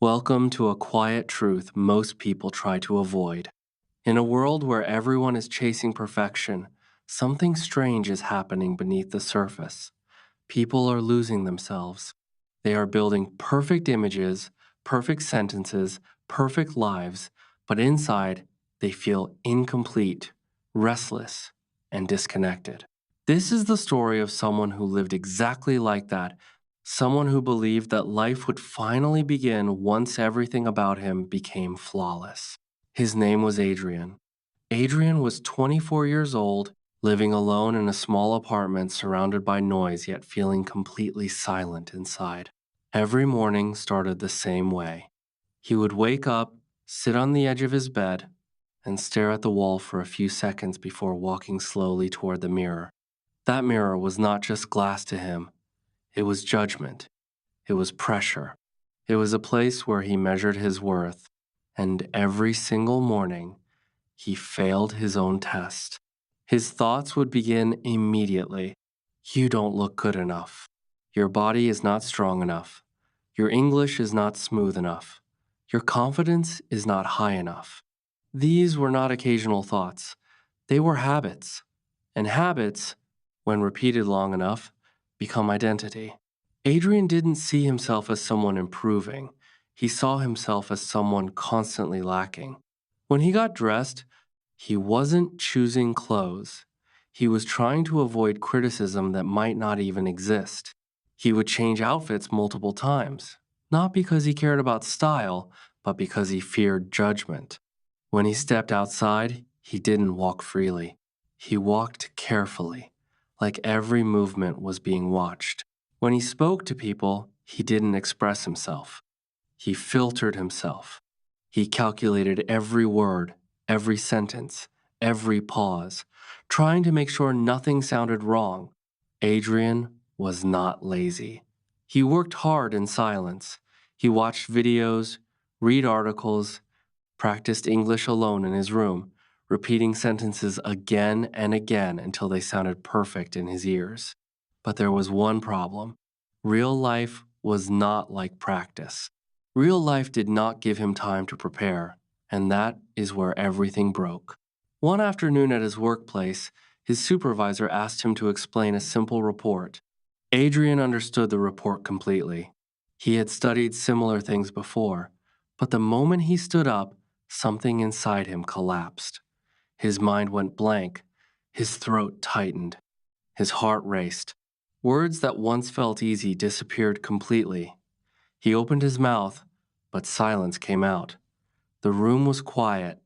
Welcome to a quiet truth most people try to avoid. In a world where everyone is chasing perfection, something strange is happening beneath the surface. People are losing themselves. They are building perfect images, perfect sentences, perfect lives, but inside, they feel incomplete, restless, and disconnected. This is the story of someone who lived exactly like that, someone who believed that life would finally begin once everything about him became flawless. His name was Adrian. Adrian was 24 years old, living alone in a small apartment surrounded by noise yet feeling completely silent inside. Every morning started the same way. He would wake up, sit on the edge of his bed, and stare at the wall for a few seconds before walking slowly toward the mirror. That mirror was not just glass to him, it was judgment, it was pressure. It was a place where he measured his worth, and every single morning, he failed his own test. His thoughts would begin immediately. You don't look good enough. Your body is not strong enough. Your English is not smooth enough. Your confidence is not high enough. These were not occasional thoughts. They were habits. And habits, when repeated long enough, become identity. Adrian didn't see himself as someone improving. He saw himself as someone constantly lacking. When he got dressed, he wasn't choosing clothes. He was trying to avoid criticism that might not even exist. He would change outfits multiple times, not because he cared about style, but because he feared judgment. When he stepped outside, he didn't walk freely. He walked carefully, like every movement was being watched. When he spoke to people, he didn't express himself. He filtered himself. He calculated every word, every sentence, every pause, trying to make sure nothing sounded wrong. Adrian was not lazy. He worked hard in silence. He watched videos, read articles, practiced English alone in his room, repeating sentences again and again until they sounded perfect in his ears. But there was one problem. Real life was not like practice. Real life did not give him time to prepare, and that is where everything broke. One afternoon at his workplace, his supervisor asked him to explain a simple report. Adrian understood the report completely. He had studied similar things before, but the moment he stood up, something inside him collapsed. His mind went blank, his throat tightened, his heart raced. Words that once felt easy disappeared completely. He opened his mouth, but silence came out. The room was quiet.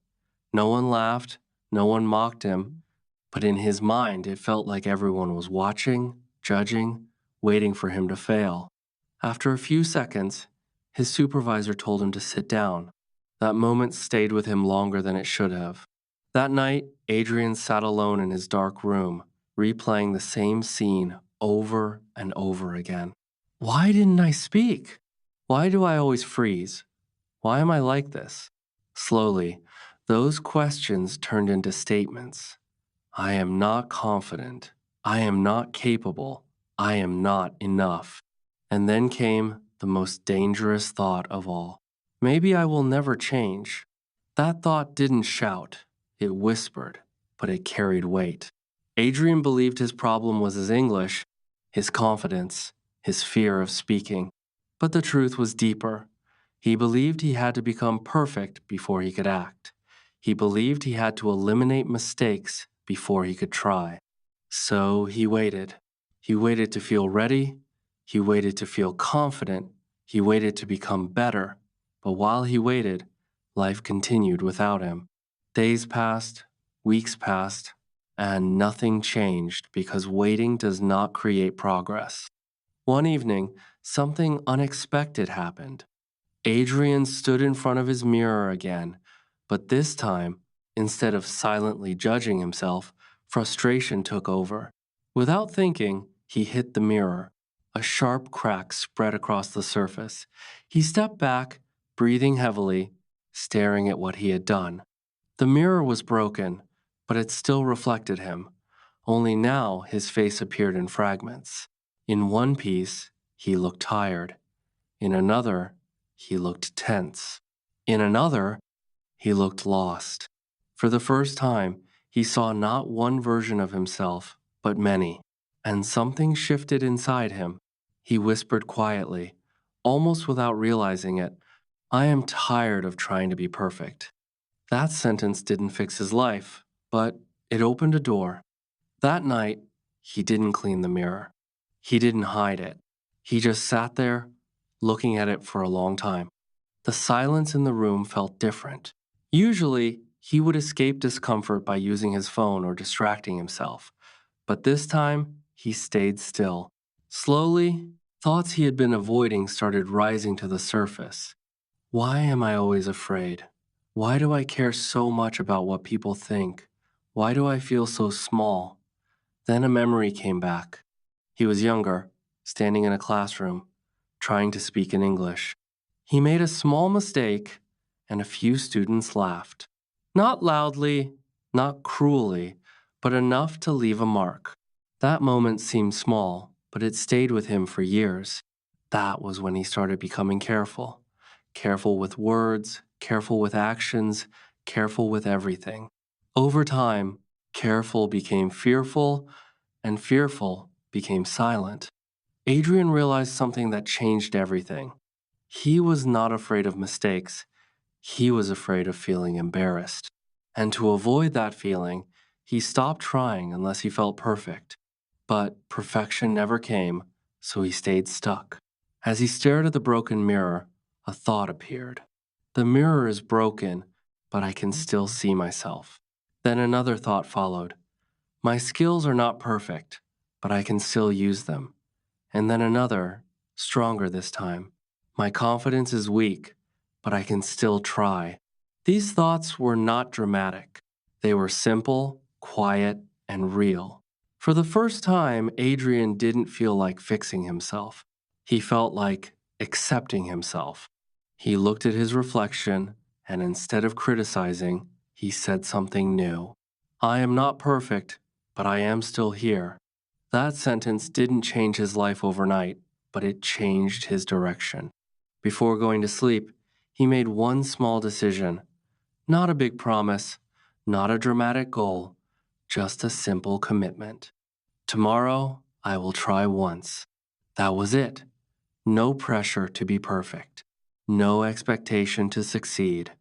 No one laughed, no one mocked him, but in his mind it felt like everyone was watching, judging, waiting for him to fail. After a few seconds, his supervisor told him to sit down. That moment stayed with him longer than it should have. That night, Adrian sat alone in his dark room, replaying the same scene over and over again. Why didn't I speak? Why do I always freeze? Why am I like this? Slowly, those questions turned into statements. I am not confident. I am not capable. I am not enough. And then came the most dangerous thought of all. Maybe I will never change. That thought didn't shout. It whispered, but it carried weight. Adrian believed his problem was his English, his confidence, his fear of speaking. But the truth was deeper. He believed he had to become perfect before he could act. He believed he had to eliminate mistakes before he could try. So he waited. He waited to feel ready. He waited to feel confident. He waited to become better. But while he waited, life continued without him. Days passed, weeks passed, and nothing changed because waiting does not create progress. One evening, something unexpected happened. Adrian stood in front of his mirror again, but this time, instead of silently judging himself, frustration took over. Without thinking, he hit the mirror. A sharp crack spread across the surface. He stepped back, breathing heavily, staring at what he had done. The mirror was broken, but it still reflected him. Only now his face appeared in fragments. In one piece, he looked tired. In another, he looked tense. In another, he looked lost. For the first time, he saw not one version of himself, but many. And something shifted inside him. He whispered quietly, almost without realizing it, "I am tired of trying to be perfect." That sentence didn't fix his life, but it opened a door. That night, he didn't clean the mirror. He didn't hide it. He just sat there, looking at it for a long time. The silence in the room felt different. Usually, he would escape discomfort by using his phone or distracting himself. But this time, he stayed still. Slowly, thoughts he had been avoiding started rising to the surface. Why am I always afraid? Why do I care so much about what people think? Why do I feel so small? Then a memory came back. He was younger, standing in a classroom, trying to speak in English. He made a small mistake, and a few students laughed. Not loudly, not cruelly, but enough to leave a mark. That moment seemed small, but it stayed with him for years. That was when he started becoming careful. Careful with words, careful with actions, careful with everything. Over time, careful became fearful, and fearful became silent. Adrian realized something that changed everything. He was not afraid of mistakes. He was afraid of feeling embarrassed. And to avoid that feeling, he stopped trying unless he felt perfect. But perfection never came, so he stayed stuck. As he stared at the broken mirror, a thought appeared. The mirror is broken, but I can still see myself. Then another thought followed. My skills are not perfect, but I can still use them. And then another, stronger this time. My confidence is weak, but I can still try. These thoughts were not dramatic. They were simple, quiet, and real. For the first time, Adrian didn't feel like fixing himself. He felt like accepting himself. He looked at his reflection, and instead of criticizing, he said something new. I am not perfect, but I am still here. That sentence didn't change his life overnight, but it changed his direction. Before going to sleep, he made one small decision. Not a big promise, not a dramatic goal, just a simple commitment. Tomorrow, I will try once. That was it. No pressure to be perfect. No expectation to succeed.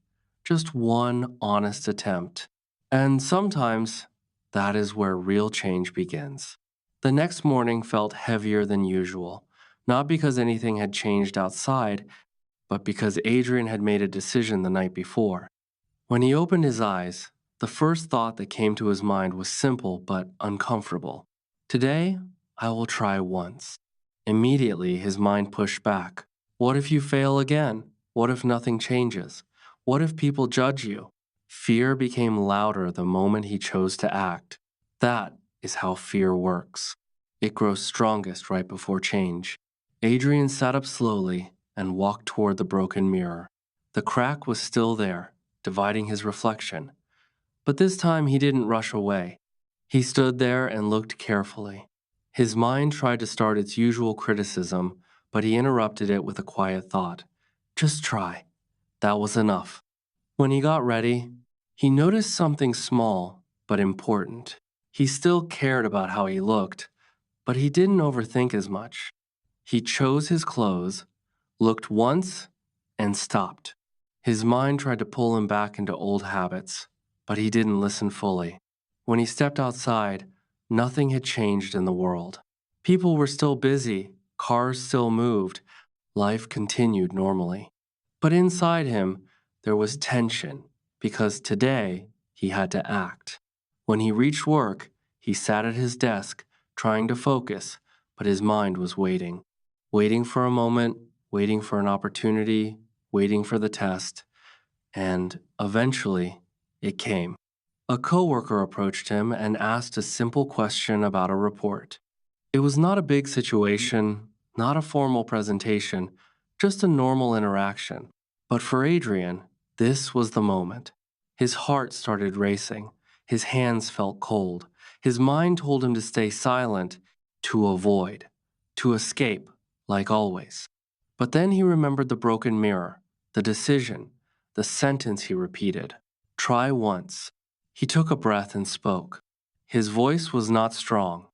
Just one honest attempt. And sometimes, that is where real change begins. The next morning felt heavier than usual, not because anything had changed outside, but because Adrian had made a decision the night before. When he opened his eyes, the first thought that came to his mind was simple but uncomfortable. Today, I will try once. Immediately, his mind pushed back. What if you fail again? What if nothing changes? What if people judge you? Fear became louder the moment he chose to act. That is how fear works. It grows strongest right before change. Adrian sat up slowly and walked toward the broken mirror. The crack was still there, dividing his reflection. But this time he didn't rush away. He stood there and looked carefully. His mind tried to start its usual criticism, but he interrupted it with a quiet thought. Just try. That was enough. When he got ready, he noticed something small but important. He still cared about how he looked, but he didn't overthink as much. He chose his clothes, looked once, and stopped. His mind tried to pull him back into old habits, but he didn't listen fully. When he stepped outside, nothing had changed in the world. People were still busy, cars still moved, life continued normally. But inside him, there was tension, because today he had to act. When he reached work, he sat at his desk, trying to focus, but his mind was waiting. Waiting for a moment, waiting for an opportunity, waiting for the test, and eventually it came. A coworker approached him and asked a simple question about a report. It was not a big situation, not a formal presentation, just a normal interaction. But for Adrian, this was the moment. His heart started racing. His hands felt cold. His mind told him to stay silent, to avoid, to escape, like always. But then he remembered the broken mirror, the decision, the sentence he repeated. Try once. He took a breath and spoke. His voice was not strong.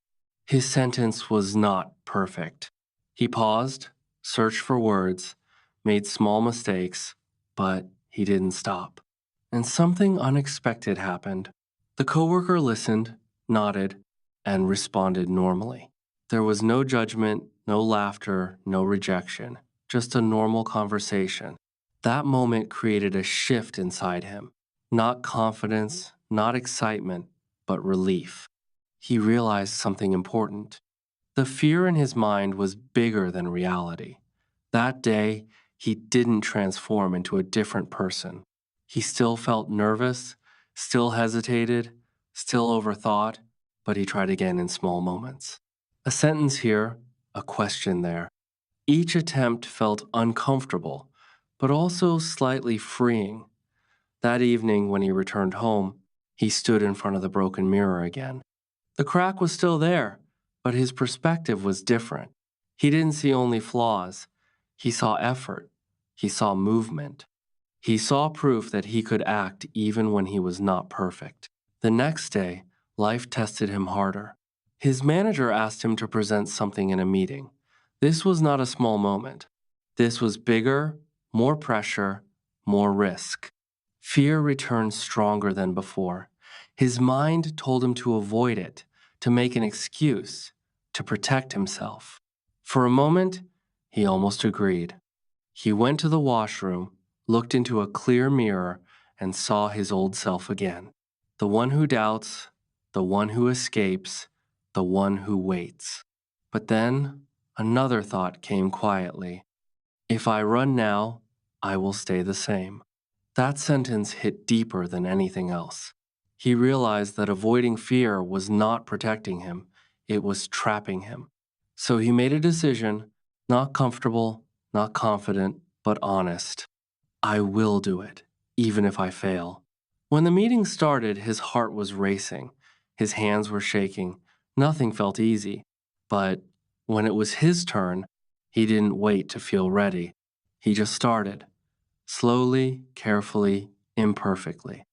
His sentence was not perfect. He paused, searched for words, made small mistakes, but he didn't stop. And something unexpected happened. The coworker listened, nodded, and responded normally. There was no judgment, no laughter, no rejection, just a normal conversation. That moment created a shift inside him. Not confidence, not excitement, but relief. He realized something important. The fear in his mind was bigger than reality. That day, he didn't transform into a different person. He still felt nervous, still hesitated, still overthought, but he tried again in small moments. A sentence here, a question there. Each attempt felt uncomfortable, but also slightly freeing. That evening, when he returned home, he stood in front of the broken mirror again. The crack was still there, but his perspective was different. He didn't see only flaws. He saw effort. He saw movement. He saw proof that he could act even when he was not perfect. The next day, life tested him harder. His manager asked him to present something in a meeting. This was not a small moment. This was bigger, more pressure, more risk. Fear returned stronger than before. His mind told him to avoid it, to make an excuse, to protect himself. For a moment, he almost agreed. He went to the washroom, looked into a clear mirror, and saw his old self again. The one who doubts, the one who escapes, the one who waits. But then another thought came quietly. If I run now, I will stay the same. That sentence hit deeper than anything else. He realized that avoiding fear was not protecting him, it was trapping him. So he made a decision, not comfortable, not confident, but honest. I will do it, even if I fail. When the meeting started, his heart was racing. His hands were shaking. Nothing felt easy. But when it was his turn, he didn't wait to feel ready. He just started. Slowly, carefully, imperfectly.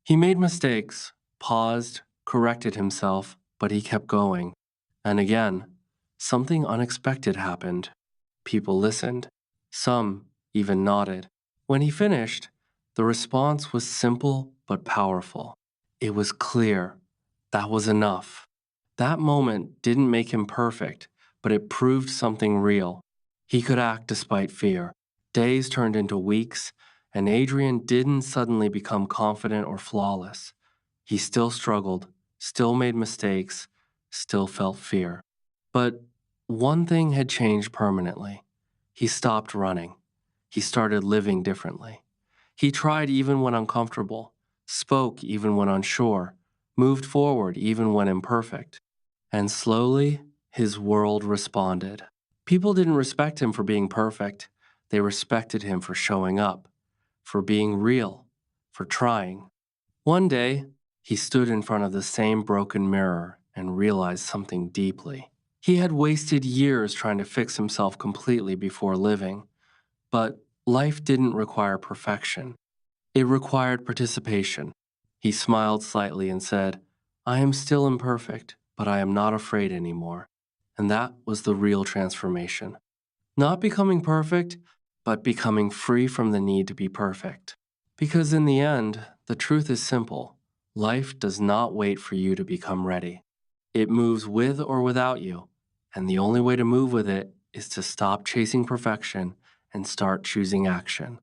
He made mistakes, paused, corrected himself, but he kept going. And again, something unexpected happened. People listened. Some even nodded. When he finished, the response was simple but powerful. It was clear. That was enough. That moment didn't make him perfect, but it proved something real. He could act despite fear. Days turned into weeks, and Adrian didn't suddenly become confident or flawless. He still struggled, still made mistakes, still felt fear. But one thing had changed permanently. He stopped running. He started living differently. He tried even when uncomfortable, spoke even when unsure, moved forward even when imperfect. And slowly, his world responded. People didn't respect him for being perfect. They respected him for showing up, for being real, for trying. One day, he stood in front of the same broken mirror and realized something deeply. He had wasted years trying to fix himself completely before living, but life didn't require perfection. It required participation. He smiled slightly and said, I am still imperfect, but I am not afraid anymore. And that was the real transformation. Not becoming perfect, but becoming free from the need to be perfect. Because in the end, the truth is simple. Life does not wait for you to become ready. It moves with or without you, and the only way to move with it is to stop chasing perfection and start choosing action.